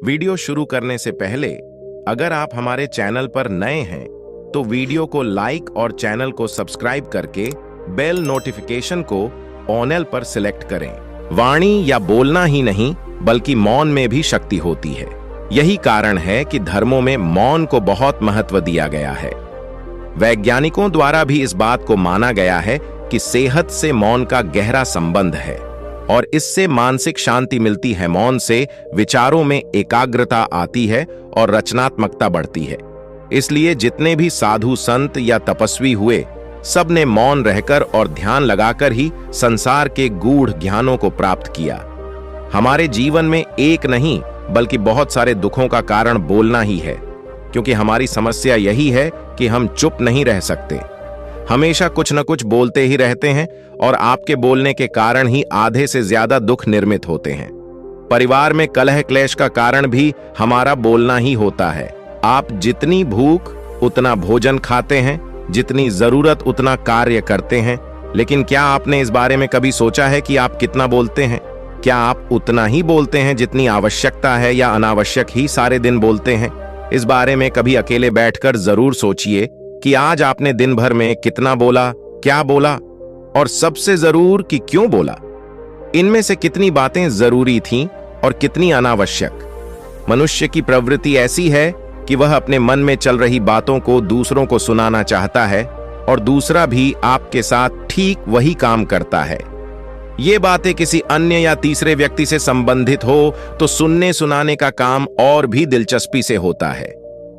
Video शुरू करने से पहले अगर आप हमारे चैनल पर नए हैं तो वीडियो को लाइक और चैनल को सब्सक्राइब करके बेल नोटिफिकेशन को ऑल पर सिलेक्ट करें। वाणी या बोलना ही नहीं बल्कि मौन में भी शक्ति होती है। यही कारण है कि धर्मों में मौन को बहुत महत्व दिया गया है। वैज्ञानिकों द्वारा भी इस बात को माना गया है कि सेहत से मौन का गहरा संबंध है और इससे मानसिक शांति मिलती है। मौन से विचारों में एकाग्रता आती है और रचनात्मकता बढ़ती है। इसलिए जितने भी साधु संत या तपस्वी हुए, सब ने मौन रहकर और ध्यान लगाकर ही संसार के गूढ़ ज्ञानों को प्राप्त किया। हमारे जीवन में एक नहीं बल्कि बहुत सारे दुखों का कारण बोलना ही है, क्योंकि हमारी समस्या यही है कि हम चुप नहीं रह सकते। हमेशा कुछ न कुछ बोलते ही रहते हैं और आपके बोलने के कारण ही आधे से ज्यादा दुख निर्मित होते हैं। परिवार में कलह क्लेश का कारण भी हमारा बोलना ही होता है। आप जितनी भूख उतना भोजन खाते हैं, जितनी जरूरत उतना कार्य करते हैं, लेकिन क्या आपने इस बारे में कभी सोचा है कि आप कितना बोलते हैं? क्या आप उतना ही बोलते हैं जितनी आवश्यकता है या अनावश्यक ही सारे दिन बोलते हैं? इस बारे में कभी अकेले बैठकर जरूर सोचिए कि आज आपने दिन भर में कितना बोला, क्या बोला और सबसे जरूर कि क्यों बोला। इनमें से कितनी बातें जरूरी थीं और कितनी अनावश्यक। मनुष्य की प्रवृत्ति ऐसी है कि वह अपने मन में चल रही बातों को दूसरों को सुनाना चाहता है और दूसरा भी आपके साथ ठीक वही काम करता है। ये बातें किसी अन्य या तीसरे व्यक्ति से संबंधित हो तो सुनने सुनाने का काम और भी दिलचस्पी से होता है।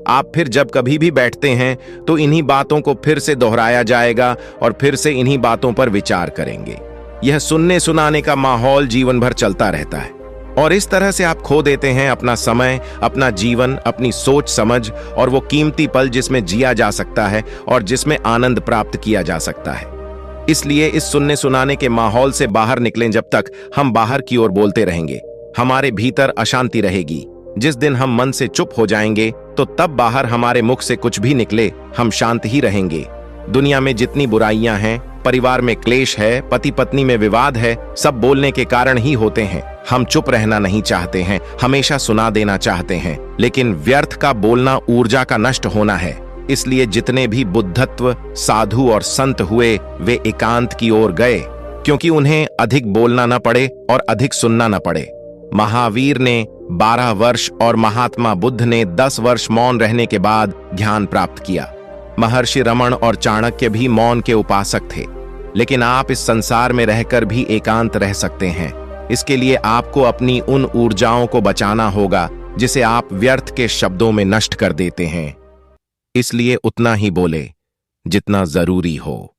आप फिर जब कभी भी बैठते हैं तो इन्हीं बातों को फिर से दोहराया जाएगा और फिर से इन्हीं बातों पर विचार करेंगे। यह सुनने सुनाने का माहौल जीवन भर चलता रहता है और इस तरह से आप खो देते हैं अपना समय, अपना जीवन, अपनी सोच समझ और वो कीमती पल जिसमें जिया जा सकता है और जिसमें आनंद प्राप्त किया जा सकता है। इसलिए इस सुनने सुनाने के माहौल से बाहर निकलें। जब तक हम बाहर की ओर बोलते रहेंगे, हमारे भीतर अशांति रहेगी। जिस दिन हम मन से चुप हो जाएंगे तो तब बाहर हमारे मुख से कुछ भी निकले, हम शांत ही रहेंगे। दुनिया में जितनी बुराइयां हैं, परिवार में क्लेश है, पति पत्नी में विवाद है, सब बोलने के कारण ही होते हैं। हम चुप रहना नहीं चाहते हैं, हमेशा सुना देना चाहते हैं, लेकिन व्यर्थ का बोलना ऊर्जा का नष्ट होना है। इसलिए जितने भी बुद्धत्व साधु और संत हुए वे एकांत की ओर गए, क्योंकि उन्हें अधिक बोलना न पड़े और अधिक सुनना न पड़े। महावीर ने 12 वर्ष और महात्मा बुद्ध ने 10 वर्ष मौन रहने के बाद ज्ञान प्राप्त किया। महर्षि रमण और चाणक्य भी मौन के उपासक थे। लेकिन आप इस संसार में रहकर भी एकांत रह सकते हैं। इसके लिए आपको अपनी उन ऊर्जाओं को बचाना होगा जिसे आप व्यर्थ के शब्दों में नष्ट कर देते हैं। इसलिए उतना ही बोले जितना जरूरी हो।